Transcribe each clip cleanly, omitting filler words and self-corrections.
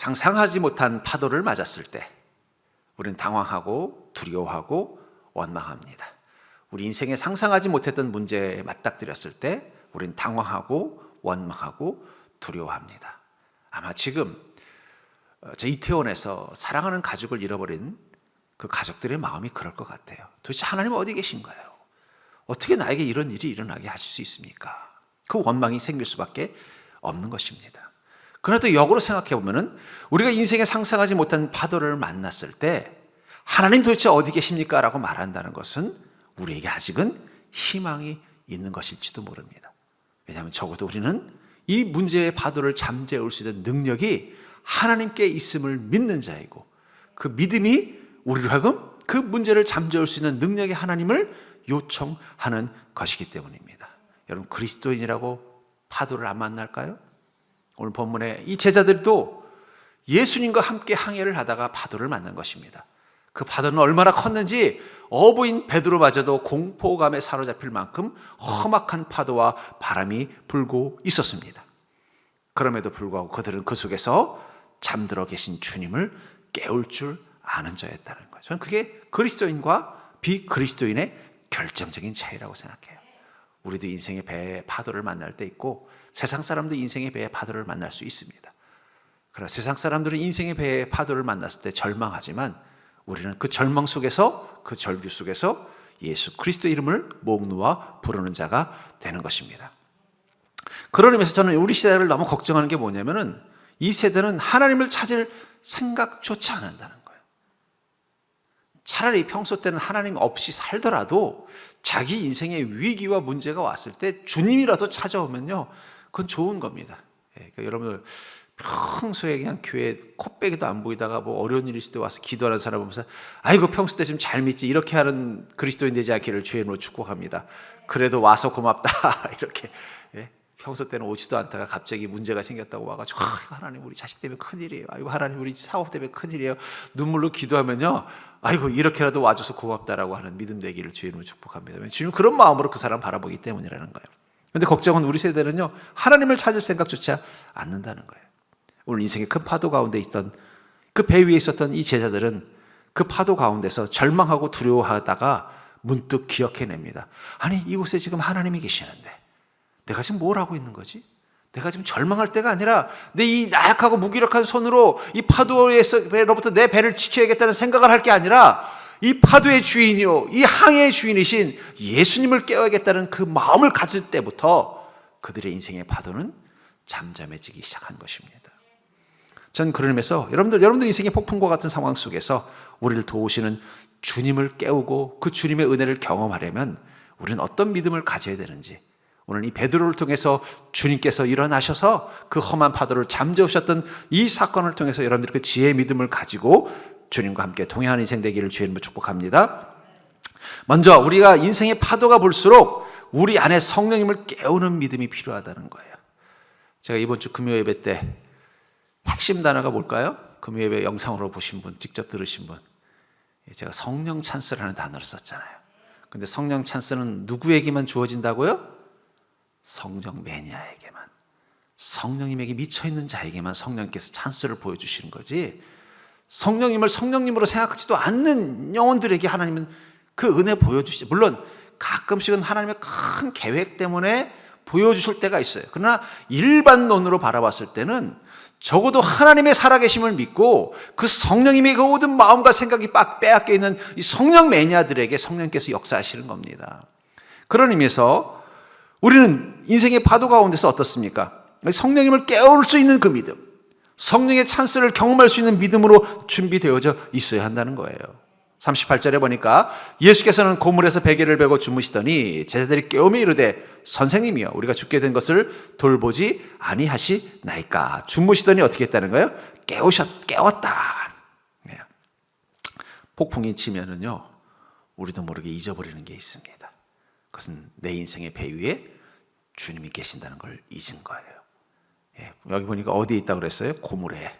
상상하지 못한 파도를 맞았을 때 우리는 당황하고 두려워하고 원망합니다. 우리 인생에 상상하지 못했던 문제에 맞닥뜨렸을 때 우리는 당황하고 원망하고 두려워합니다. 아마 지금 저 이태원에서 사랑하는 가족을 잃어버린 그 가족들의 마음이 그럴 것 같아요. 도대체 하나님은 어디 계신가요? 어떻게 나에게 이런 일이 일어나게 하실 수 있습니까? 그 원망이 생길 수밖에 없는 것입니다. 그러나 또 역으로 생각해 보면은 우리가 인생에 상상하지 못한 파도를 만났을 때 하나님 도대체 어디 계십니까? 라고 말한다는 것은 우리에게 아직은 희망이 있는 것일지도 모릅니다. 왜냐하면 적어도 우리는 이 문제의 파도를 잠재울 수 있는 능력이 하나님께 있음을 믿는 자이고 그 믿음이 우리로 하여금 그 문제를 잠재울 수 있는 능력의 하나님을 요청하는 것이기 때문입니다. 여러분, 그리스도인이라고 파도를 안 만날까요? 오늘 본문에 이 제자들도 예수님과 함께 항해를 하다가 파도를 만난 것입니다. 그 파도는 얼마나 컸는지 어부인 베드로마저도 공포감에 사로잡힐 만큼 험악한 파도와 바람이 불고 있었습니다. 그럼에도 불구하고 그들은 그 속에서 잠들어 계신 주님을 깨울 줄 아는 자였다는 거죠. 저는 그게 그리스도인과 비그리스도인의 결정적인 차이라고 생각해요. 우리도 인생의 배의 파도를 만날 때 있고 세상 사람도 인생의 배의 파도를 만날 수 있습니다. 그러나 세상 사람들은 인생의 배의 파도를 만났을 때 절망하지만 우리는 그 절망 속에서 그 절규 속에서 예수 그리스도 이름을 목 놓아 부르는 자가 되는 것입니다. 그런 의미에서 저는 우리 시대를 너무 걱정하는 게 뭐냐면은 이 세대는 하나님을 찾을 생각조차 안 한다는 거예요. 차라리 평소 때는 하나님 없이 살더라도 자기 인생의 위기와 문제가 왔을 때 주님이라도 찾아오면요, 그건 좋은 겁니다. 그러니까 여러분들 평소에 그냥 교회 콧배기도 안 보이다가 뭐 어려운 일이 있을 때 와서 기도하는 사람 보면서 아이고 평소 때 좀 잘 믿지 이렇게 하는 그리스도인 되지 않기를 주의 이름으로 축복합니다. 그래도 와서 고맙다 이렇게 평소 때는 오지도 않다가 갑자기 문제가 생겼다고 와가지고 하나님 우리 자식 때문에 큰일이에요. 아이고 하나님 우리 사업 때문에 큰일이에요. 눈물로 기도하면요, 아이고 이렇게라도 와줘서 고맙다라고 하는 믿음 되기를 주의 이름으로 축복합니다. 주님 그런 마음으로 그 사람 바라보기 때문이라는 거예요. 그런데 걱정은 우리 세대는요, 하나님을 찾을 생각조차 않는다는 거예요. 오늘 인생의 큰 파도 가운데 있던 그 배 위에 있었던 이 제자들은 그 파도 가운데서 절망하고 두려워하다가 문득 기억해냅니다. 아니 이곳에 지금 하나님이 계시는데 내가 지금 뭘 하고 있는 거지? 내가 지금 절망할 때가 아니라 내 이 나약하고 무기력한 손으로 이 파도에서로부터 내 배를 지켜야겠다는 생각을 할 게 아니라 이 파도의 주인이요 이 항해의 주인이신 예수님을 깨워야겠다는 그 마음을 가질 때부터 그들의 인생의 파도는 잠잠해지기 시작한 것입니다. 전 그런 의미에서 여러분들 인생의 폭풍과 같은 상황 속에서 우리를 도우시는 주님을 깨우고 그 주님의 은혜를 경험하려면 우리는 어떤 믿음을 가져야 되는지, 오늘 이 베드로를 통해서 주님께서 일어나셔서 그 험한 파도를 잠재우셨던 이 사건을 통해서 여러분들이 그 지혜의 믿음을 가지고 주님과 함께 동행하는 인생 되기를 주의 이름으로 축복합니다. 먼저 우리가 인생의 파도가 불수록 우리 안에 성령님을 깨우는 믿음이 필요하다는 거예요. 제가 이번 주 금요 예배 때 핵심 단어가 뭘까요? 금요 예배 영상으로 보신 분, 직접 들으신 분, 제가 성령 찬스라는 단어를 썼잖아요. 근데 성령 찬스는 누구에게만 주어진다고요? 성령 매니아에게만, 성령님에게 미쳐있는 자에게만 성령께서 찬스를 보여주시는 거지, 성령님을 성령님으로 생각하지도 않는 영혼들에게 하나님은 그 은혜 보여주시죠. 물론 가끔씩은 하나님의 큰 계획 때문에 보여주실 때가 있어요. 그러나 일반론으로 바라봤을 때는 적어도 하나님의 살아계심을 믿고 그 성령님의 그 모든 마음과 생각이 빼앗겨 있는 이 성령 매니아들에게 성령께서 역사하시는 겁니다. 그런 의미에서 우리는 인생의 파도 가운데서 어떻습니까? 성령님을 깨울 수 있는 그 믿음, 성령의 찬스를 경험할 수 있는 믿음으로 준비되어져 있어야 한다는 거예요. 38절에 보니까 예수께서는 고물에서 베개를 베고 주무시더니 제자들이 깨우며 이르되 선생님이여 우리가 죽게 된 것을 돌보지 아니하시나이까. 주무시더니 어떻게 했다는 거예요? 깨웠다. 네. 폭풍이 치면은요, 우리도 모르게 잊어버리는 게 있습니다. 그것은 내 인생의 배 위에 주님이 계신다는 걸 잊은 거예요. 예, 여기 보니까 어디에 있다고 그랬어요? 고물에.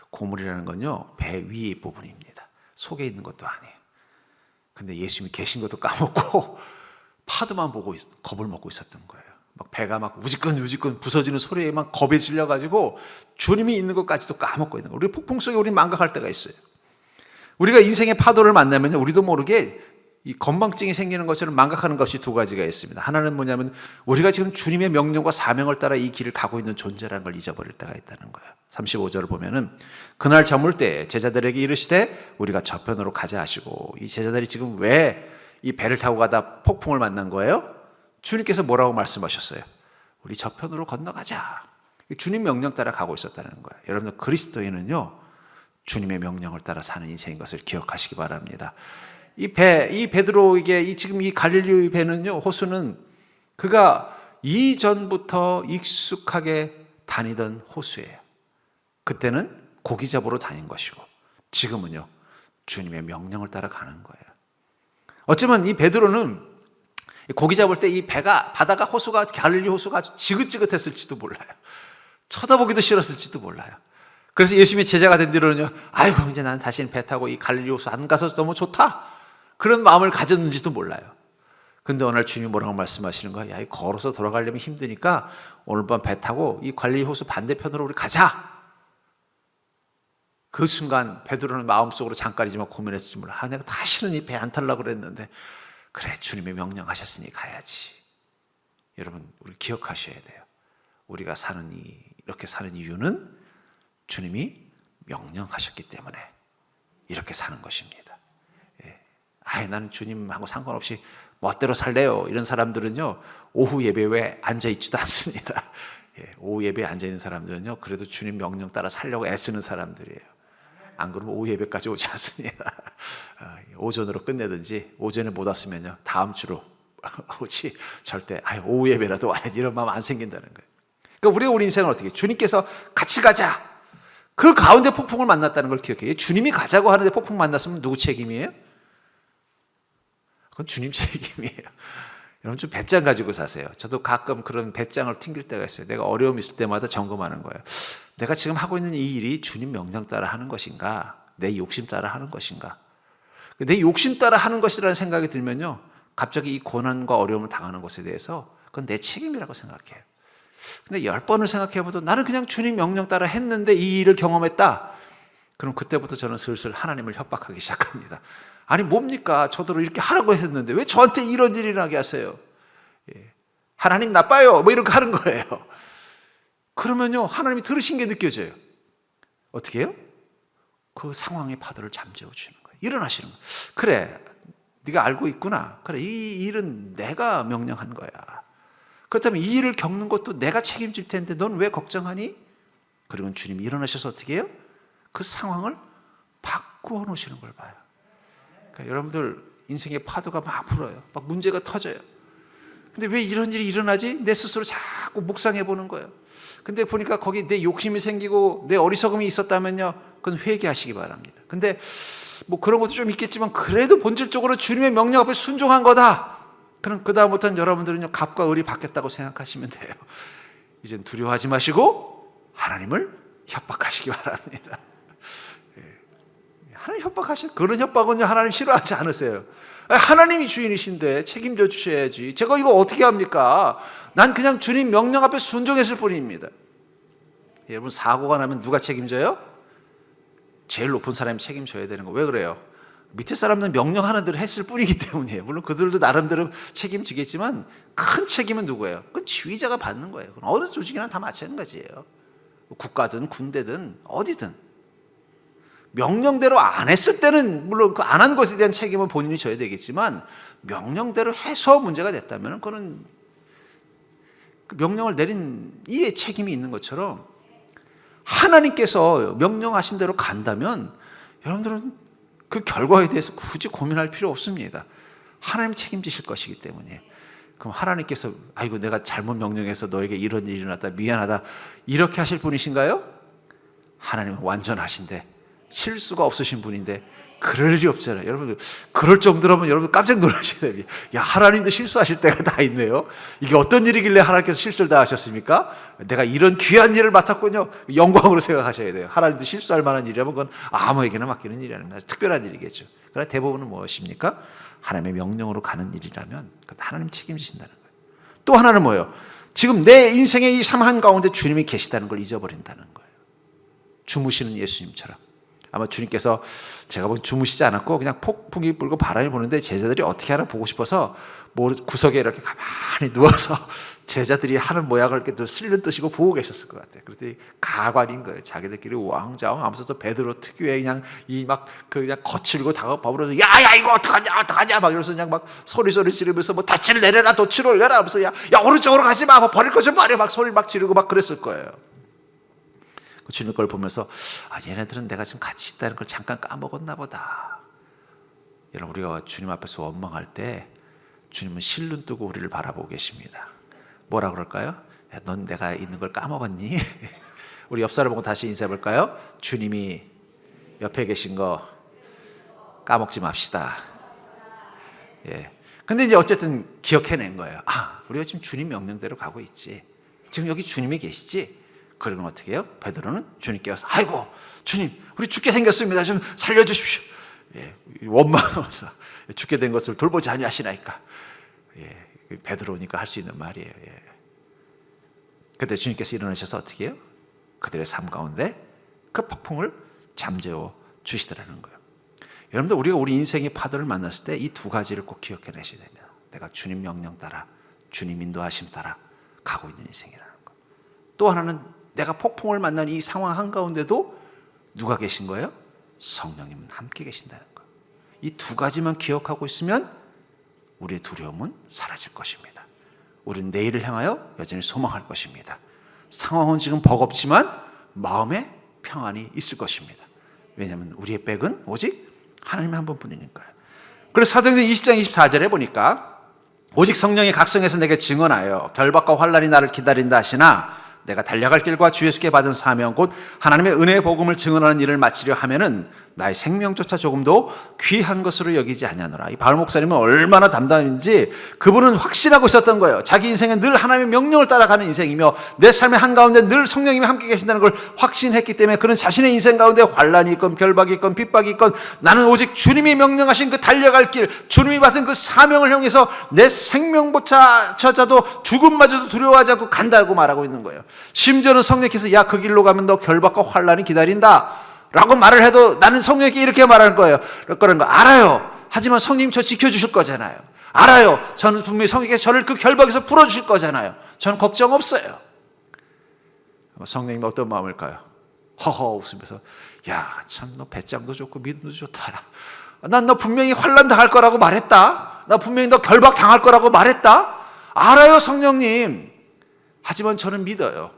고물이라는 건요, 배 위의 부분입니다. 속에 있는 것도 아니에요. 근데 예수님이 계신 것도 까먹고 파도만 보고 겁을 먹고 있었던 거예요. 막 배가 막 우지끈 부서지는 소리에 막 겁에 질려가지고 주님이 있는 것까지도 까먹고 있는 거예요. 우리 폭풍 속에 우리 망각할 때가 있어요. 우리가 인생의 파도를 만나면 우리도 모르게 이 건망증이 생기는 것처럼 망각하는 것이 두 가지가 있습니다. 하나는 뭐냐면 우리가 지금 주님의 명령과 사명을 따라 이 길을 가고 있는 존재라는 걸 잊어버릴 때가 있다는 거예요. 35절을 보면은 그날 저물 때 제자들에게 이르시되 우리가 저편으로 가자 하시고, 이 제자들이 지금 왜 이 배를 타고 가다 폭풍을 만난 거예요? 주님께서 뭐라고 말씀하셨어요? 우리 저편으로 건너가자. 주님 명령 따라 가고 있었다는 거예요. 여러분들, 그리스도인은요 주님의 명령을 따라 사는 인생인 것을 기억하시기 바랍니다. 이 베드로에게 지금 이 갈릴리 배는요, 호수는 그가 이전부터 익숙하게 다니던 호수예요. 그때는 고기 잡으러 다닌 것이고 지금은요 주님의 명령을 따라 가는 거예요. 어쩌면 이 베드로는 고기 잡을 때 이 배가, 바다가, 호수가, 갈릴리 호수가 아주 지긋지긋했을지도 몰라요. 쳐다보기도 싫었을지도 몰라요. 그래서 예수님이 제자가 된 뒤로는요, 아이고 이제 나는 다시는 배 타고 이 갈릴리 호수 안 가서 너무 좋다, 그런 마음을 가졌는지도 몰라요. 근데 오늘 주님이 뭐라고 말씀하시는 거야? 야, 걸어서 돌아가려면 힘드니까 오늘 밤 배 타고 이 갈릴리 호수 반대편으로 우리 가자. 그 순간 베드로는 마음속으로 잠깐이지만 고민했을지 몰라. 내가 다시는 이 배 안 타려고 그랬는데, 그래 주님이 명령하셨으니 가야지. 여러분, 우리 기억하셔야 돼요. 우리가 이렇게 사는 이유는 주님이 명령하셨기 때문에 이렇게 사는 것입니다. 나는 주님하고 상관없이 멋대로 살래요, 이런 사람들은요 오후 예배에 앉아있지도 않습니다. 오후 예배에 앉아있는 사람들은요 그래도 주님 명령 따라 살려고 애쓰는 사람들이에요. 안 그러면 오후 예배까지 오지 않습니다. 오전으로 끝내든지, 오전에 못 왔으면요 다음 주로 오지, 절대 오후 예배라도 와야지 이런 마음 안 생긴다는 거예요. 그러니까 우리 인생은 어떻게, 주님께서 같이 가자, 그 가운데 폭풍을 만났다는 걸 기억해요. 주님이 가자고 하는데 폭풍 만났으면 누구 책임이에요? 그건 주님 책임이에요. 여러분, 좀 배짱 가지고 사세요. 저도 가끔 그런 배짱을 튕길 때가 있어요. 내가 어려움이 있을 때마다 점검하는 거예요. 내가 지금 하고 있는 이 일이 주님 명령 따라 하는 것인가, 내 욕심 따라 하는 것인가. 내 욕심 따라 하는 것이라는 생각이 들면요 갑자기 이 고난과 어려움을 당하는 것에 대해서 그건 내 책임이라고 생각해요. 근데 10번을 생각해봐도 나는 그냥 주님 명령 따라 했는데 이 일을 경험했다, 그럼 그때부터 저는 슬슬 하나님을 협박하기 시작합니다. 아니 뭡니까, 저더러 이렇게 하라고 했는데 왜 저한테 이런 일을 하게 하세요? 하나님 나빠요, 뭐 이렇게 하는 거예요. 그러면요 하나님이 들으신 게 느껴져요. 어떻게 해요? 그 상황의 파도를 잠재워 주는 거예요. 일어나시는 거예요. 그래, 네가 알고 있구나. 그래, 이 일은 내가 명령한 거야. 그렇다면 이 일을 겪는 것도 내가 책임질 텐데 넌 왜 걱정하니? 그리고 주님이 일어나셔서 어떻게 해요? 그 상황을 바꾸어 놓으시는 걸 봐요. 그러니까 여러분들 인생의 파도가 막 불어요. 막 문제가 터져요. 근데 왜 이런 일이 일어나지? 내 스스로 자꾸 묵상해 보는 거예요. 근데 보니까 거기 내 욕심이 생기고 내 어리석음이 있었다면요 그건 회개하시기 바랍니다. 근데 뭐 그런 것도 좀 있겠지만 그래도 본질적으로 주님의 명령 앞에 순종한 거다, 그럼 그 다음부터는 여러분들은요 갑과 을이 바뀌었다고 생각하시면 돼요. 이젠 두려워하지 마시고 하나님을 협박하시기 바랍니다. 하나님 협박하셔요. 그런 협박은요 하나님 싫어하지 않으세요. 하나님이 주인이신데 책임져 주셔야지. 제가 이거 어떻게 합니까? 난 그냥 주님 명령 앞에 순종했을 뿐입니다. 여러분, 사고가 나면 누가 책임져요? 제일 높은 사람이 책임져야 되는 거. 왜 그래요? 밑에 사람들은 명령하는 대로 했을 뿐이기 때문이에요. 물론 그들도 나름대로 책임지겠지만 큰 책임은 누구예요? 그건 지휘자가 받는 거예요. 그건 어느 조직이나 다 마찬가지예요. 국가든 군대든 어디든. 명령대로 안 했을 때는 물론 그 안 한 것에 대한 책임은 본인이 져야 되겠지만 명령대로 해서 문제가 됐다면 그거는 그 명령을 내린 이의 책임이 있는 것처럼 하나님께서 명령하신 대로 간다면 여러분들은 그 결과에 대해서 굳이 고민할 필요 없습니다. 하나님 책임지실 것이기 때문에. 그럼 하나님께서 아이고 내가 잘못 명령해서 너에게 이런 일이 일어났다, 미안하다, 이렇게 하실 분이신가요? 하나님은 완전하신데 실수가 없으신 분인데 그럴 일이 없잖아요. 여러분들 그럴 정도라면 여러분 깜짝 놀라셔야 돼요. 야, 하나님도 실수하실 때가 다 있네요. 이게 어떤 일이길래 하나님께서 실수를 다 하셨습니까? 내가 이런 귀한 일을 맡았군요. 영광으로 생각하셔야 돼요. 하나님도 실수할 만한 일이라면 그건 아무에게나 맡기는 일이 아닙니다. 특별한 일이겠죠. 그러나 대부분은 무엇입니까? 하나님의 명령으로 가는 일이라면 하나님 책임지신다는 거예요. 또 하나는 뭐예요? 지금 내 인생의 이 삶 한가운데 주님이 계시다는 걸 잊어버린다는 거예요. 주무시는 예수님처럼. 아마 주님께서 제가 보기엔 주무시지 않았고 그냥 폭풍이 불고 바람이 부는데 제자들이 어떻게 하나 보고 싶어서 구석에 이렇게 가만히 누워서 제자들이 하는 모양을 이렇게 슬른 뜨시고 보고 계셨을 것 같아요. 그랬더니 가관인 거예요. 자기들끼리 우왕좌왕 하면서 또 베드로 특유의 그냥 거칠고 다가버블어서 야야 이거 어떡하냐 막 이러면서 그냥 막 소리 지르면서 뭐 닻을 내려라 돛을 올려라 하면서 야 오른쪽으로 가지 마 뭐 버릴 거 좀 버려 막 소리 막 지르고 막 그랬을 거예요. 주님 걸 보면서 얘네들은 내가 지금 같이 있다는 걸 잠깐 까먹었나 보다. 여러분 우리가 주님 앞에서 원망할 때 주님은 실눈 뜨고 우리를 바라보고 계십니다. 뭐라 그럴까요? 야, 넌 내가 있는 걸 까먹었니? 우리 옆 사람 보고 다시 인사해 볼까요? 주님이 옆에 계신 거 까먹지 맙시다. 예. 근데 이제 어쨌든 기억해낸 거예요. 우리가 지금 주님 명령대로 가고 있지. 지금 여기 주님이 계시지. 그러면 어떻게 해요? 베드로는 주님께 와서 아이고 주님 우리 죽게 생겼습니다. 좀 살려주십시오. 예, 원망하면서 죽게 된 것을 돌보지 아니하시나이까. 예, 베드로니까 할 수 있는 말이에요. 예. 그때 주님께서 일어나셔서 어떻게 해요? 그들의 삶 가운데 그 폭풍을 잠재워 주시더라는 거예요. 여러분들 우리가 우리 인생의 파도를 만났을 때 이 두 가지를 꼭 기억해내셔야 됩니다. 내가 주님 명령 따라 주님 인도하심 따라 가고 있는 인생이라는 거. 또 하나는 내가 폭풍을 만난 이 상황 한가운데도 누가 계신 거예요? 성령님은 함께 계신다는 거. 이 두 가지만 기억하고 있으면 우리의 두려움은 사라질 것입니다. 우리는 내일을 향하여 여전히 소망할 것입니다. 상황은 지금 버겁지만 마음에 평안이 있을 것입니다. 왜냐하면 우리의 백은 오직 하나님 한 분뿐이니까요. 그래서 사도행전 20장 24절에 보니까 오직 성령이 각성해서 내게 증언하여 결박과 환난이 나를 기다린다 하시나 내가 달려갈 길과 주 예수께 받은 사명 곧 하나님의 은혜의 복음을 증언하는 일을 마치려 하면은 나의 생명조차 조금도 귀한 것으로 여기지 아니하노라. 이 바울 목사님은 얼마나 담담인지 그분은 확신하고 있었던 거예요. 자기 인생은 늘 하나님의 명령을 따라가는 인생이며 내 삶의 한가운데 늘 성령님이 함께 계신다는 걸 확신했기 때문에 그는 자신의 인생 가운데 환난이 있건 결박이 있건 핍박이 있건 나는 오직 주님이 명령하신 그 달려갈 길 주님이 받은 그 사명을 향해서 내 생명조차도 죽음마저도 두려워하지 않고 간다고 말하고 있는 거예요. 심지어는 성령께서 야 그 길로 가면 너 결박과 환난이 기다린다 라고 말을 해도 나는 성령께 이렇게 말하는 거예요. 그런 거 알아요. 하지만 성령님 저 지켜주실 거잖아요. 알아요. 저는 분명히 성령께서 저를 그 결박에서 풀어주실 거잖아요. 저는 걱정 없어요. 성령님 어떤 마음일까요? 허허 웃으면서 야 참 너 배짱도 좋고 믿음도 좋다. 난 너 분명히 환난 당할 거라고 말했다. 나 분명히 너 결박 당할 거라고 말했다. 알아요 성령님. 하지만 저는 믿어요.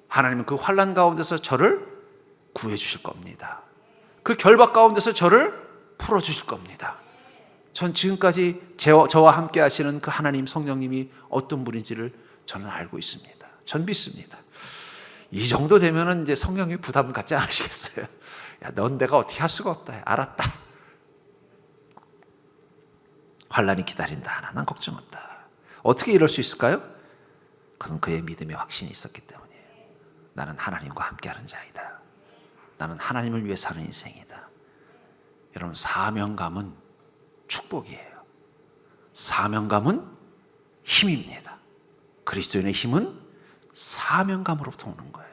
하나님은 그 환난 가운데서 저를 구해주실 겁니다. 그 결박 가운데서 저를 풀어주실 겁니다. 전 지금까지 저와 함께 하시는 그 하나님 성령님이 어떤 분인지를 저는 알고 있습니다. 전 믿습니다. 이 정도 되면은 이제 성령님이 부담 갖지 않으시겠어요? 야, 넌 내가 어떻게 할 수가 없다. 알았다. 환난이 기다린다. 난 걱정 없다. 어떻게 이럴 수 있을까요? 그건 그의 믿음의 확신이 있었기 때문이에요. 나는 하나님과 함께하는 자이다. 나는 하나님을 위해 사는 인생이다. 여러분 사명감은 축복이에요. 사명감은 힘입니다. 그리스도인의 힘은 사명감으로부터 오는 거예요.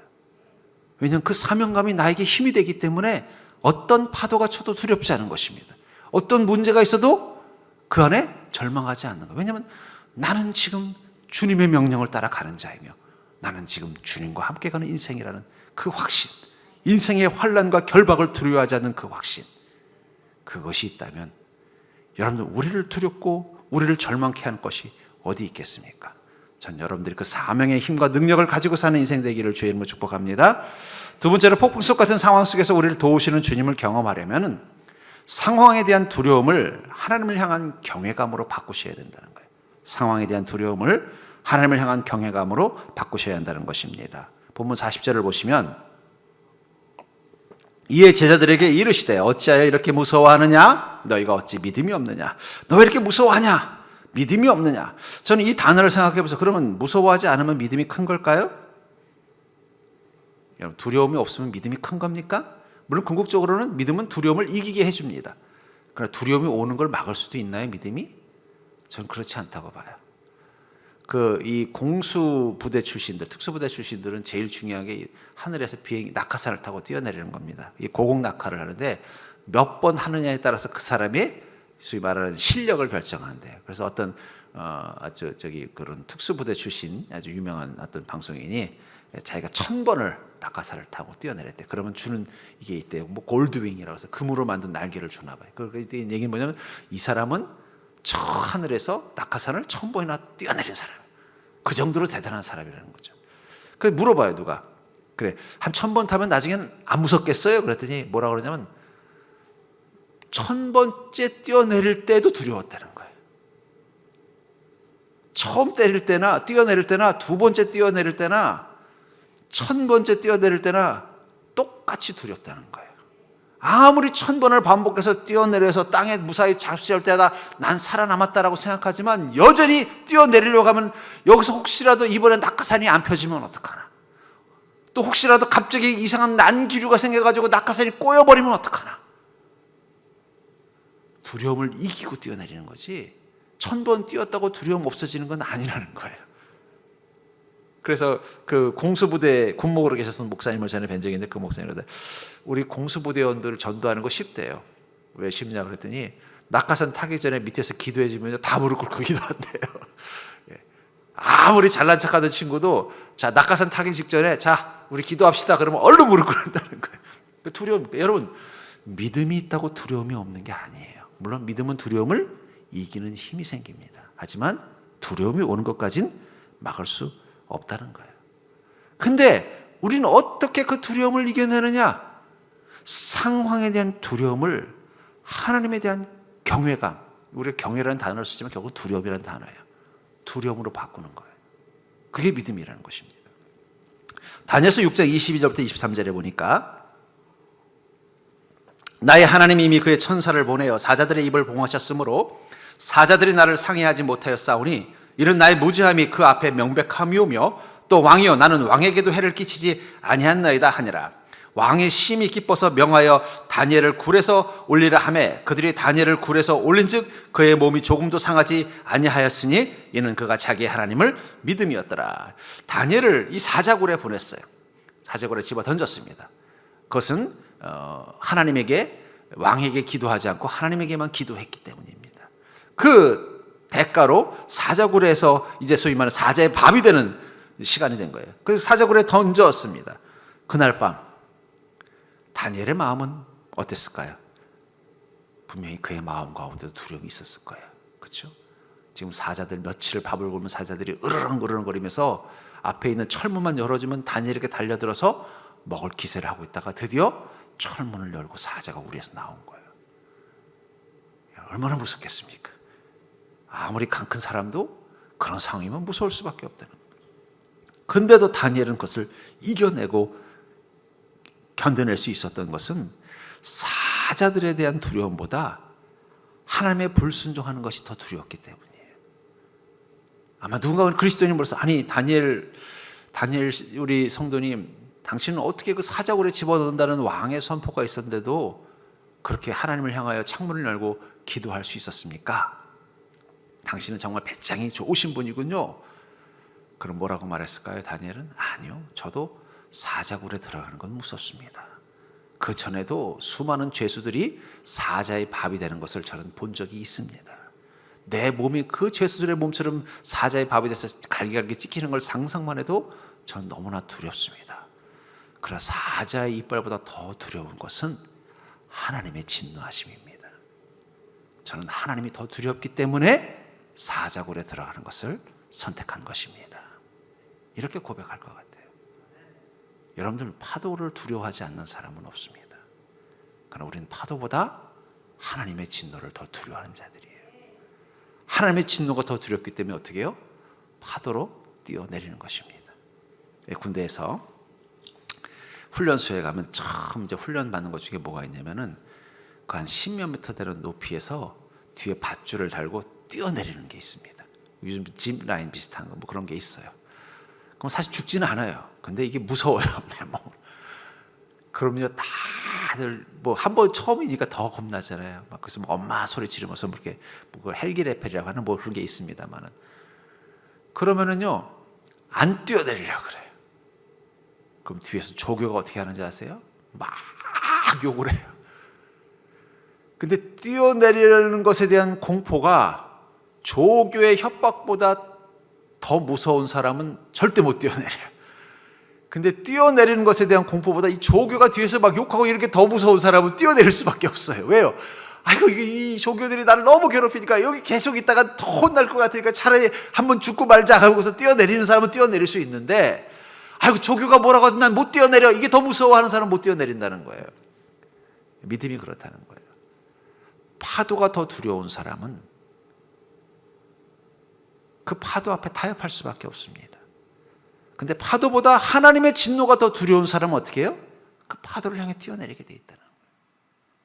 왜냐하면 그 사명감이 나에게 힘이 되기 때문에 어떤 파도가 쳐도 두렵지 않은 것입니다. 어떤 문제가 있어도 그 안에 절망하지 않는 거예요. 왜냐하면 나는 지금 주님의 명령을 따라 가는 자이며 나는 지금 주님과 함께 가는 인생이라는 그 확신, 인생의 환난과 결박을 두려워하지 않는 그 확신, 그것이 있다면 여러분들 우리를 두렵고 우리를 절망케 하는 것이 어디 있겠습니까? 전 여러분들이 그 사명의 힘과 능력을 가지고 사는 인생 되기를 주의 이름으로 축복합니다. 두 번째로 폭풍 속 같은 상황 속에서 우리를 도우시는 주님을 경험하려면 상황에 대한 두려움을 하나님을 향한 경외감으로 바꾸셔야 된다는 거예요. 상황에 대한 두려움을 하나님을 향한 경외감으로 바꾸셔야 한다는 것입니다. 본문 40절을 보시면 이에 제자들에게 이르시되 어찌하여 이렇게 무서워하느냐? 너희가 어찌 믿음이 없느냐? 너 왜 이렇게 무서워하냐? 믿음이 없느냐? 저는 이 단어를 생각해 보세요. 그러면 무서워하지 않으면 믿음이 큰 걸까요? 여러분 두려움이 없으면 믿음이 큰 겁니까? 물론 궁극적으로는 믿음은 두려움을 이기게 해줍니다. 그러나 두려움이 오는 걸 막을 수도 있나요? 믿음이? 저는 그렇지 않다고 봐요. 이 공수부대 출신들, 특수부대 출신들은 제일 중요한 게 하늘에서 낙하산을 타고 뛰어내리는 겁니다. 이 고공 낙하를 하는데 몇 번 하느냐에 따라서 그 사람의 소위 말하는 실력을 결정한대요. 그래서 어떤 그런 특수부대 출신 아주 유명한 어떤 방송인이 자기가 1000번을 낙하산을 타고 뛰어내렸대. 그러면 주는 이게 있대요. 뭐 골드윙이라고 해서 금으로 만든 날개를 주나 봐요. 그 얘기는 뭐냐면 이 사람은 저 하늘에서 낙하산을 1000번이나 뛰어내린 사람. 그 정도로 대단한 사람이라는 거죠. 그래 물어봐요, 누가. 그래, 한 1000번 타면 나중에는 안 무섭겠어요? 그랬더니 뭐라 그러냐면 1000번째 뛰어내릴 때도 두려웠다는 거예요. 처음 뛰어내릴 때나 두 번째 뛰어내릴 때나 1000번째 뛰어내릴 때나 똑같이 두렵다는 거예요. 아무리 1000번을 반복해서 뛰어내려서 땅에 무사히 잡수할 때다 난 살아남았다라고 생각하지만 여전히 뛰어내리려고 하면 여기서 혹시라도 이번에 낙하산이 안 펴지면 어떡하나. 또 혹시라도 갑자기 이상한 난기류가 생겨가지고 낙하산이 꼬여버리면 어떡하나. 두려움을 이기고 뛰어내리는 거지 1000번 뛰었다고 두려움 없어지는 건 아니라는 거예요. 그래서 그 공수부대 군목으로 계셨던 목사님을 전에 뵌 적이 있는데 그 목사님이 우리 공수부대원들 전도하는 거 쉽대요. 왜 쉽냐 그랬더니 낙하산 타기 전에 밑에서 기도해 주면 다 무릎 꿇고 기도한대요. 아무리 잘난 척하던 친구도 자 낙하산 타기 직전에 자 우리 기도합시다 그러면 얼른 무릎 꿇는다는 거예요. 두려움, 여러분 믿음이 있다고 두려움이 없는 게 아니에요. 물론 믿음은 두려움을 이기는 힘이 생깁니다. 하지만 두려움이 오는 것까진 막을 수 없다는 거예요. 근데 우리는 어떻게 그 두려움을 이겨내느냐? 상황에 대한 두려움을 하나님에 대한 경외감, 우리가 경외라는 단어를 쓰지만 결국 두려움이라는 단어예요. 두려움으로 바꾸는 거예요. 그게 믿음이라는 것입니다. 다니엘서 6장 22절부터 23절에 보니까 나의 하나님이 이미 그의 천사를 보내어 사자들의 입을 봉하셨으므로 사자들이 나를 상해하지 못하였사오니 이는 나의 무지함이 그 앞에 명백함이오며 또 왕이여 나는 왕에게도 해를 끼치지 아니하나이다 하니라. 왕이 심히 기뻐서 명하여 다니엘을 굴에서 올리라 하매 그들이 다니엘을 굴에서 올린즉 그의 몸이 조금도 상하지 아니하였으니 이는 그가 자기의 하나님을 믿음이었더라. 다니엘을 이 사자굴에 보냈어요. 사자굴에 집어 던졌습니다. 그것은 하나님에게 왕에게 기도하지 않고 하나님에게만 기도했기 때문입니다. 그 대가로 사자굴에서 이제 소위 말하는 사자의 밥이 되는 시간이 된 거예요. 그래서 사자굴에 던졌습니다. 그날 밤 다니엘의 마음은 어땠을까요? 분명히 그의 마음 가운데도 두려움이 있었을 거예요. 그렇죠? 지금 사자들 며칠 밥을 굶은 사자들이 으르렁거리면서 앞에 있는 철문만 열어주면 다니엘에게 달려들어서 먹을 기세를 하고 있다가 드디어 철문을 열고 사자가 우리에서 나온 거예요. 얼마나 무섭겠습니까? 아무리 강 큰 사람도 그런 상황이면 무서울 수밖에 없다는 거예요. 근데도 다니엘은 그것을 이겨내고 견뎌낼 수 있었던 것은 사자들에 대한 두려움보다 하나님의 불순종하는 것이 더 두려웠기 때문이에요. 아마 누군가 그리스도인이 벌써 아니 다니엘 우리 성도님 당신은 어떻게 그 사자굴에 집어넣는다는 왕의 선포가 있었는데도 그렇게 하나님을 향하여 창문을 열고 기도할 수 있었습니까? 당신은 정말 배짱이 좋으신 분이군요. 그럼 뭐라고 말했을까요? 다니엘은 아니요. 저도 사자굴에 들어가는 건 무섭습니다. 그 전에도 수많은 죄수들이 사자의 밥이 되는 것을 저는 본 적이 있습니다. 내 몸이 그 죄수들의 몸처럼 사자의 밥이 돼서 갈기갈기 찢기는 걸 상상만 해도 저는 너무나 두렵습니다. 그러나 사자의 이빨보다 더 두려운 것은 하나님의 진노하심입니다. 저는 하나님이 더 두렵기 때문에 사자굴에 들어가는 것을 선택한 것입니다. 이렇게 고백할 것 같아요. 여러분들 파도를 두려워하지 않는 사람은 없습니다. 그러나 우리는 파도보다 하나님의 진노를 더 두려워하는 자들이에요. 하나님의 진노가 더 두렵기 때문에 어떻게 해요? 파도로 뛰어내리는 것입니다. 군대에서 훈련소에 가면 처음 이제 훈련 받는 것 중에 뭐가 있냐면은 그 한 10몇 미터 되는 높이에서 뒤에 밧줄을 달고 뛰어내리는 게 있습니다. 요즘 짚 라인 비슷한 거 뭐 그런 게 있어요. 그럼 사실 죽지는 않아요. 근데 이게 무서워요. 그럼요 다들 뭐 한 번 처음이니까 더 겁나잖아요. 막 그래서 뭐 엄마 소리 지르면서 뭐 이렇게 뭐 헬기 레펠이라고 하는 뭐 그런 게 있습니다만은 그러면은요 안 뛰어내리려고 그래요. 그럼 뒤에서 조교가 어떻게 하는지 아세요? 막 욕을 해요. 근데 뛰어내리는 것에 대한 공포가 조교의 협박보다 더 무서운 사람은 절대 못 뛰어내려요. 근데 뛰어내리는 것에 대한 공포보다 이 조교가 뒤에서 막 욕하고 이렇게 더 무서운 사람은 뛰어내릴 수밖에 없어요. 왜요? 아이고, 이 조교들이 나를 너무 괴롭히니까 여기 계속 있다가 더 혼날 것 같으니까 차라리 한번 죽고 말자 하고서 뛰어내리는 사람은 뛰어내릴 수 있는데, 아이고, 조교가 뭐라고 하든 난 못 뛰어내려. 이게 더 무서워하는 사람은 못 뛰어내린다는 거예요. 믿음이 그렇다는 거예요. 파도가 더 두려운 사람은 그 파도 앞에 타협할 수밖에 없습니다. 근데 파도보다 하나님의 진노가 더 두려운 사람은 어떻게 해요? 그 파도를 향해 뛰어내리게 돼 있다는 거예요.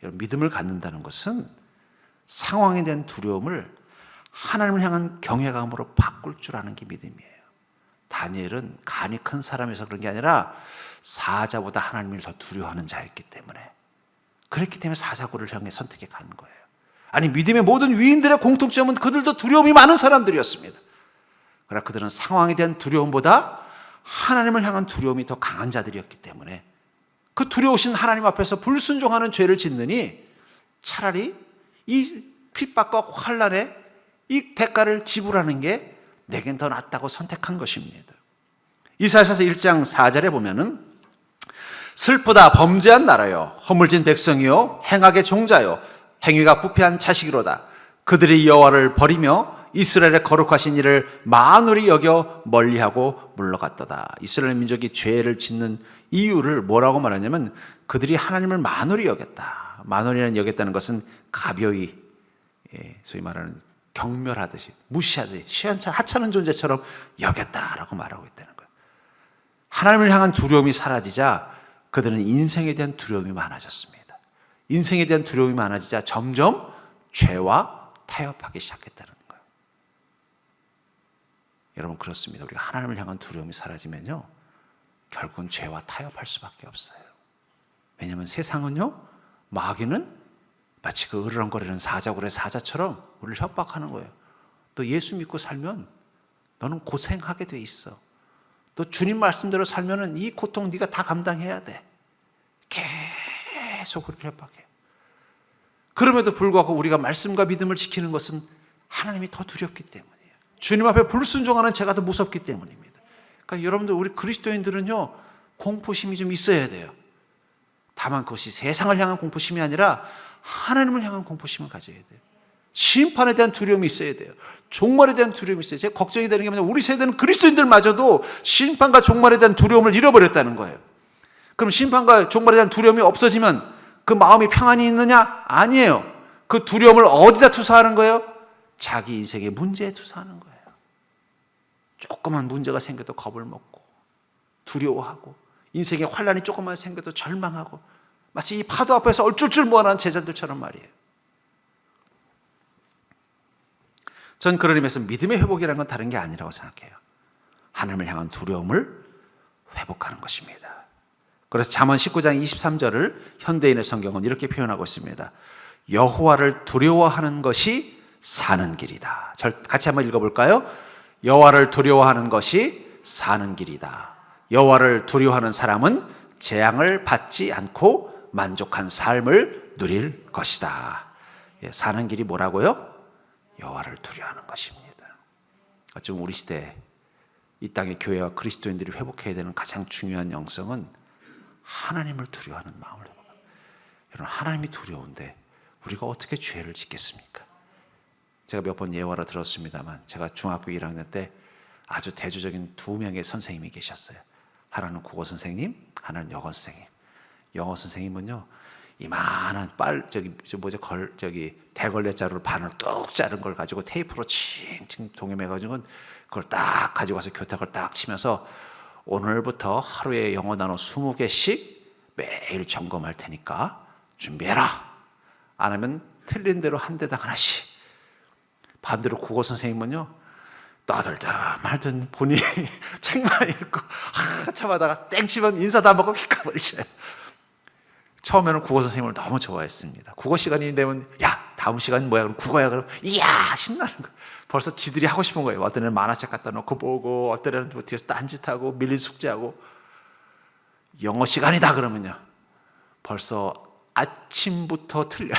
여러분, 믿음을 갖는다는 것은 상황에 대한 두려움을 하나님을 향한 경외감으로 바꿀 줄 아는 게 믿음이에요. 다니엘은 간이 큰 사람이어서 그런 게 아니라 사자보다 하나님을 더 두려워하는 자였기 때문에, 그렇기 때문에 사자굴을 향해 선택해 간 거예요. 아니, 믿음의 모든 위인들의 공통점은 그들도 두려움이 많은 사람들이었습니다. 그러나 그들은 상황에 대한 두려움보다 하나님을 향한 두려움이 더 강한 자들이었기 때문에 그 두려우신 하나님 앞에서 불순종하는 죄를 짓느니 차라리 이 핍박과 환난의 이 대가를 지불하는 게 내겐 더 낫다고 선택한 것입니다. 이사야서 1장 4절에 보면은 슬프다 범죄한 나라요, 허물진 백성이요, 행악의 종자요, 행위가 부패한 자식이로다. 그들이 여호와를 버리며 이스라엘의 거룩하신 이를 만홀히 여겨 멀리하고 물러갔도다. 이스라엘 민족이 죄를 짓는 이유를 뭐라고 말하냐면 그들이 하나님을 만홀히 여겼다. 만홀히 여겼다는 것은 가벼이, 소위 말하는 경멸하듯이, 무시하듯이, 시원찮 하찮은 존재처럼 여겼다라고 말하고 있다는 거예요. 하나님을 향한 두려움이 사라지자 그들은 인생에 대한 두려움이 많아졌습니다. 인생에 대한 두려움이 많아지자 점점 죄와 타협하기 시작했다는 거예요. 여러분, 그렇습니다. 우리가 하나님을 향한 두려움이 사라지면요, 결국은 죄와 타협할 수밖에 없어요. 왜냐하면 세상은요, 마귀는 마치 그 으르렁거리는 사자굴의 사자처럼 우리를 협박하는 거예요. 너 예수 믿고 살면 너는 고생하게 돼 있어. 너 주님 말씀대로 살면은 이 고통 네가 다 감당해야 돼. 계속 우리를 협박해요. 그럼에도 불구하고 우리가 말씀과 믿음을 지키는 것은 하나님이 더 두렵기 때문이에요. 주님 앞에 불순종하는 죄가 더 무섭기 때문입니다. 그러니까 여러분들, 우리 그리스도인들은요, 공포심이 좀 있어야 돼요. 다만 그것이 세상을 향한 공포심이 아니라 하나님을 향한 공포심을 가져야 돼요. 심판에 대한 두려움이 있어야 돼요. 종말에 대한 두려움이 있어요. 제가 걱정이 되는 게 뭐냐면 우리 세대는 그리스도인들마저도 심판과 종말에 대한 두려움을 잃어버렸다는 거예요. 그럼 심판과 종말에 대한 두려움이 없어지면 그 마음이 평안이 있느냐? 아니에요. 그 두려움을 어디다 투사하는 거예요? 자기 인생의 문제에 투사하는 거예요. 조그만 문제가 생겨도 겁을 먹고 두려워하고, 인생에 환난이 조금만 생겨도 절망하고, 마치 이 파도 앞에서 얼쫄쫄 모아난 제자들처럼 말이에요. 전 그런 의미에서 믿음의 회복이라는 건 다른 게 아니라고 생각해요. 하나님을 향한 두려움을 회복하는 것입니다. 그래서 잠언 19장 23절을 현대인의 성경은 이렇게 표현하고 있습니다. 여호와를 두려워하는 것이 사는 길이다. 같이 한번 읽어볼까요? 여호와를 두려워하는 것이 사는 길이다. 여호와를 두려워하는 사람은 재앙을 받지 않고 만족한 삶을 누릴 것이다. 사는 길이 뭐라고요? 여호와를 두려워하는 것입니다. 어쩌면 우리 시대 이 땅의 교회와 그리스도인들이 회복해야 되는 가장 중요한 영성은 하나님을 두려워하는 마음을 회복합니다. 여러분, 하나님이 두려운데 우리가 어떻게 죄를 짓겠습니까? 제가 몇 번 예화로 들었습니다만, 제가 중학교 1학년 때 아주 대조적인 두 명의 선생님이 계셨어요. 하나는 국어 선생님, 하나는 영어 선생님. 영어 선생님은요, 이만한 대걸레 자루를 반을 뚝 자른 걸 가지고 테이프로 칭칭 동여매가지고 그걸 딱 가지고 가서 교탁을 딱 치면서 오늘부터 하루에 영어 단어 20개씩 매일 점검할 테니까 준비해라. 안 하면 틀린 대로 한 대당 하나씩. 반대로 국어 선생님은요, 떠들든 말든 본인이 책만 읽고 한참 하다가 땡치면 인사도 안 받고 휙 가버리셔요. 처음에는 국어 선생님을 너무 좋아했습니다. 국어 시간이 되면 야, 다음 시간 뭐야? 그럼 국어야. 그럼 이야 신나는 거예요. 벌써 지들이 하고 싶은 거예요. 어떤 애는 만화책 갖다 놓고 보고, 어떤 애는 뭐 뒤에서 딴짓하고 밀린 숙제하고. 영어 시간이다 그러면요, 벌써 아침부터 틀려요.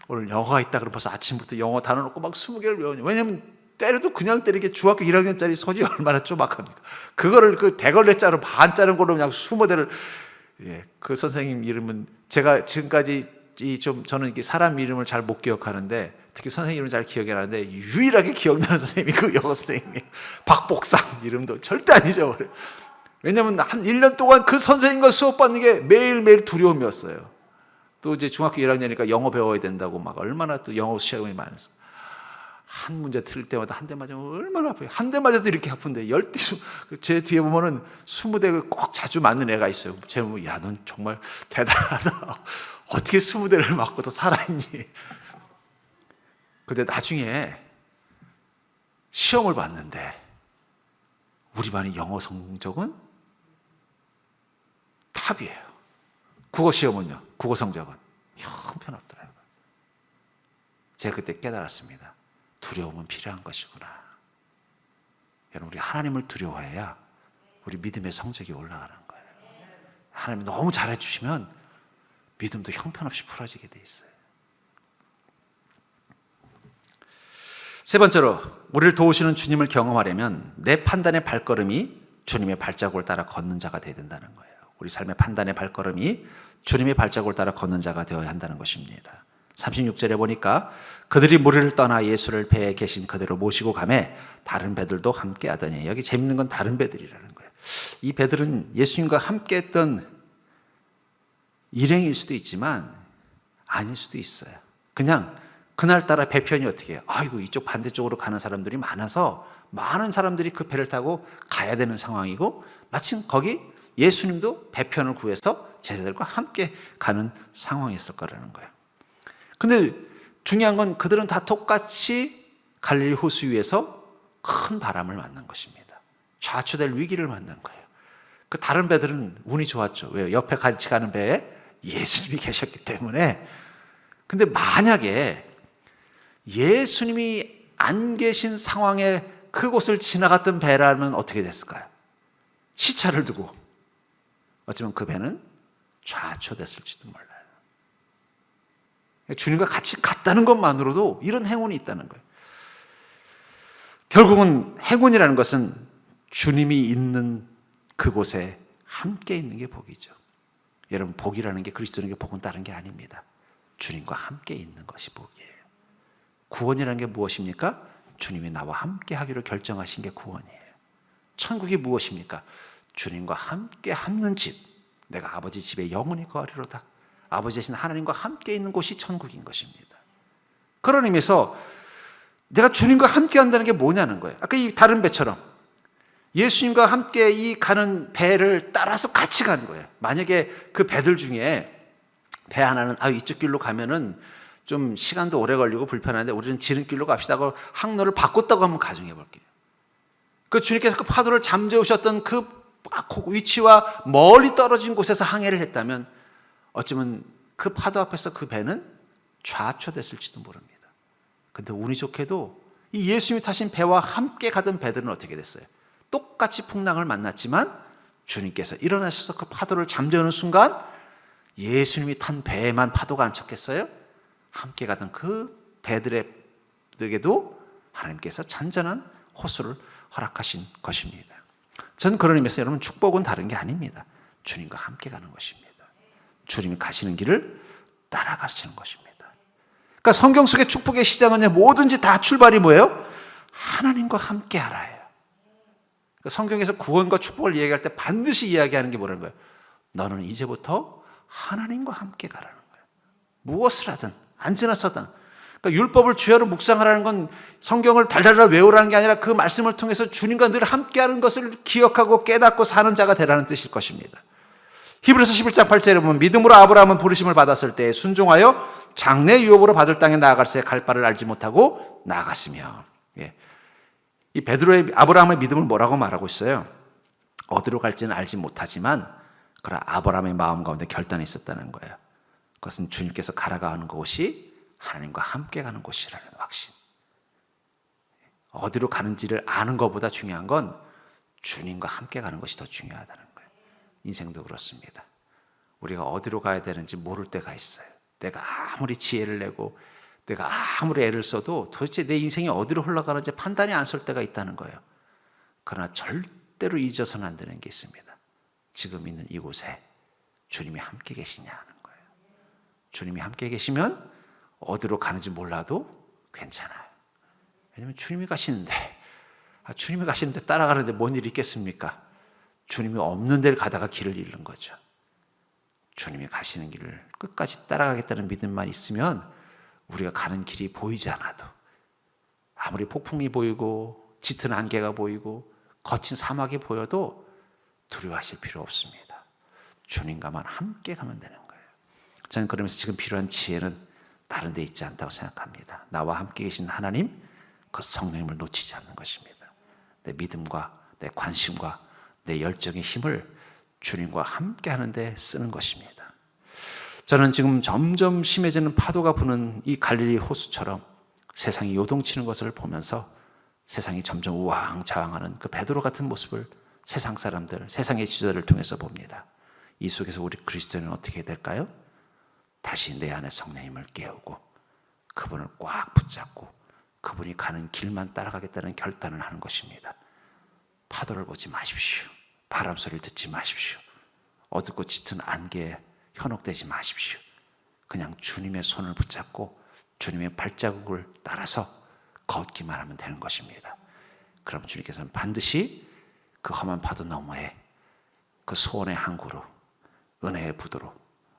오늘 영어가 있다 그러면 벌써 아침부터 영어 단어 놓고 막 20개를 외우냐. 왜냐면 때려도 그냥 때리게 중학교 1학년짜리 손이 얼마나 조막합니까? 그거를 그 대걸레자로 반자른 걸로 그냥 20대를. 예, 그 선생님 이름은 제가 지금까지 저는 이게 사람 이름을 잘 못 기억하는데, 특히 선생님 이름을 잘 기억이 나는데 유일하게 기억나는 선생님이 그 영어 선생님이에요. 박복상. 이름도 절대 안 잊어버려요. 왜냐면 한 1년 동안 그 선생님과 수업받는 게 매일매일 두려움이었어요. 또 이제 중학교 1학년이니까 영어 배워야 된다고 막 얼마나 또 영어 시험이 많아서 한 문제 틀릴 때마다 한 대 맞으면 얼마나 아파요. 한 대 맞아도 이렇게 아픈데 10대, 제 뒤에 보면은 20대 꼭 자주 맞는 애가 있어요. 제가 보면 야, 넌 정말 대단하다. 어떻게 20대를 맞고도 살아있니? 근데 나중에 시험을 봤는데 우리 반의 영어 성적은 탑이에요. 국어 시험은요, 국어 성적은 형편없더라고요. 제가 그때 깨달았습니다. 두려움은 필요한 것이구나. 여러분, 우리 하나님을 두려워해야 우리 믿음의 성적이 올라가는 거예요. 하나님이 너무 잘해주시면 믿음도 형편없이 풀어지게 돼 있어요. 세 번째로, 우리를 도우시는 주님을 경험하려면 내 판단의 발걸음이 주님의 발자국을 따라 걷는 자가 되어야 된다는 거예요. 우리 삶의 판단의 발걸음이 주님의 발자국을 따라 걷는 자가 되어야 한다는 것입니다. 36절에 보니까 그들이 무리를 떠나 예수를 배에 계신 그대로 모시고 가매 다른 배들도 함께 하더니, 여기 재밌는 건 다른 배들이라는 거예요. 이 배들은 예수님과 함께 했던 일행일 수도 있지만 아닐 수도 있어요. 그냥 그날따라 배편이 어떻게 해요? 아이고, 이쪽 반대쪽으로 가는 사람들이 많아서 많은 사람들이 그 배를 타고 가야 되는 상황이고, 마침 거기 예수님도 배편을 구해서 제자들과 함께 가는 상황이었을 거라는 거예요. 근데 중요한 건 그들은 다 똑같이 갈릴리 호수 위에서 큰 바람을 만난 것입니다. 좌초될 위기를 만난 거예요. 그 다른 배들은 운이 좋았죠. 왜요? 옆에 같이 가는 배에 예수님이 계셨기 때문에. 근데 만약에 예수님이 안 계신 상황에 그곳을 지나갔던 배라면 어떻게 됐을까요? 시차를 두고 어쩌면 그 배는 좌초됐을지도 몰라요. 주님과 같이 갔다는 것만으로도 이런 행운이 있다는 거예요. 결국은 행운이라는 것은 주님이 있는 그곳에 함께 있는 게 복이죠. 여러분, 복이라는 게, 그리스도인에게 복은 다른 게 아닙니다. 주님과 함께 있는 것이 복이에요. 구원이라는 게 무엇입니까? 주님이 나와 함께 하기로 결정하신 게 구원이에요. 천국이 무엇입니까? 주님과 함께 하는 집, 내가 아버지 집에 영원히 거하리로다. 아버지 대신 하나님과 함께 있는 곳이 천국인 것입니다. 그런 의미에서 내가 주님과 함께 한다는 게 뭐냐는 거예요. 아까 이 다른 배처럼 예수님과 함께 이 가는 배를 따라서 같이 가는 거예요. 만약에 그 배들 중에 배 하나는 이쪽 길로 가면은 좀 시간도 오래 걸리고 불편한데 우리는 지름길로 갑시다 하고 항로를 바꿨다고 한번 가정해 볼게요. 그 주님께서 그 파도를 잠재우셨던 그 위치와 멀리 떨어진 곳에서 항해를 했다면 어쩌면 그 파도 앞에서 그 배는 좌초됐을지도 모릅니다. 근데 운이 좋게도 이 예수님이 타신 배와 함께 가던 배들은 어떻게 됐어요? 똑같이 풍랑을 만났지만 주님께서 일어나셔서 그 파도를 잠재우는 순간 예수님이 탄 배에만 파도가 안 쳤겠어요? 함께 가던 그 배들에게도 하나님께서 잔잔한 호수를 허락하신 것입니다. 저는 그런 의미에서 여러분, 축복은 다른 게 아닙니다. 주님과 함께 가는 것입니다. 주님이 가시는 길을 따라가시는 것입니다. 그러니까 성경 속의 축복의 시작은 뭐든지 다 출발이 뭐예요? 하나님과 함께 하라예요. 그러니까 성경에서 구원과 축복을 이야기할 때 반드시 이야기하는 게 뭐라는 거예요? 너는 이제부터 하나님과 함께 가라는 거예요. 무엇을 하든 앉으나 서든. 그러니까 율법을 주야로 묵상하라는 건 성경을 달달달 외우라는 게 아니라 그 말씀을 통해서 주님과 늘 함께하는 것을 기억하고 깨닫고 사는 자가 되라는 뜻일 것입니다. 히브리서 11장 8절에 보면 믿음으로 아브라함은 부르심을 받았을 때 순종하여 장래 유업으로 받을 땅에 나아갈새 갈 바를 알지 못하고 나아갔으며. 이 베드로의 아브라함의 믿음을 뭐라고 말하고 있어요? 어디로 갈지는 알지 못하지만 그러나 아브라함의 마음 가운데 결단이 있었다는 거예요. 그것은 주님께서 가라가 하는 곳이 하나님과 함께 가는 곳이라는 확신. 어디로 가는지를 아는 것보다 중요한 건 주님과 함께 가는 것이 더 중요하다는 거예요. 인생도 그렇습니다. 우리가 어디로 가야 되는지 모를 때가 있어요. 내가 아무리 지혜를 내고 내가 아무리 애를 써도 도대체 내 인생이 어디로 흘러가는지 판단이 안 설 때가 있다는 거예요. 그러나 절대로 잊어서는 안 되는 게 있습니다. 지금 있는 이곳에 주님이 함께 계시냐는 거예요. 주님이 함께 계시면 어디로 가는지 몰라도 괜찮아요. 왜냐하면 주님이 가시는데 주님이 가시는데 따라가는데 뭔 일이 있겠습니까? 주님이 없는 데를 가다가 길을 잃는 거죠. 주님이 가시는 길을 끝까지 따라가겠다는 믿음만 있으면 우리가 가는 길이 보이지 않아도, 아무리 폭풍이 보이고 짙은 안개가 보이고 거친 사막이 보여도 두려워하실 필요 없습니다. 주님과만 함께 가면 되는 거예요. 저는 그러면서 지금 필요한 지혜는 다른 데 있지 않다고 생각합니다. 나와 함께 계신 하나님, 그 성령님을 놓치지 않는 것입니다. 내 믿음과 내 관심과 내 열정의 힘을 주님과 함께 하는데 쓰는 것입니다. 저는 지금 점점 심해지는 파도가 부는 이 갈릴리 호수처럼 세상이 요동치는 것을 보면서 세상이 점점 우왕좌왕하는 그 베드로 같은 모습을 세상 사람들, 세상의 지도자를 통해서 봅니다. 이 속에서 우리 그리스도인은 어떻게 될까요? 다시 내 안에 성령님을 깨우고 그분을 꽉 붙잡고 그분이 가는 길만 따라가겠다는 결단을 하는 것입니다. 파도를 보지 마십시오. 바람 소리를 듣지 마십시오. 어둡고 짙은 안개에 현혹되지 마십시오. 그냥 주님의 손을 붙잡고 주님의 발자국을 따라서 걷기만 하면 되는 것입니다. 그럼 주님께서는 반드시 그 험한 파도 너머에 그 소원의 항구로, 은혜의 부도로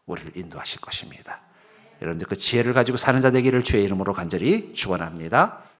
우리를 인도하실 것입니다. 여러분들 그 지혜를 가지고 사는 자 되기를 주의 이름으로 간절히 축원합니다.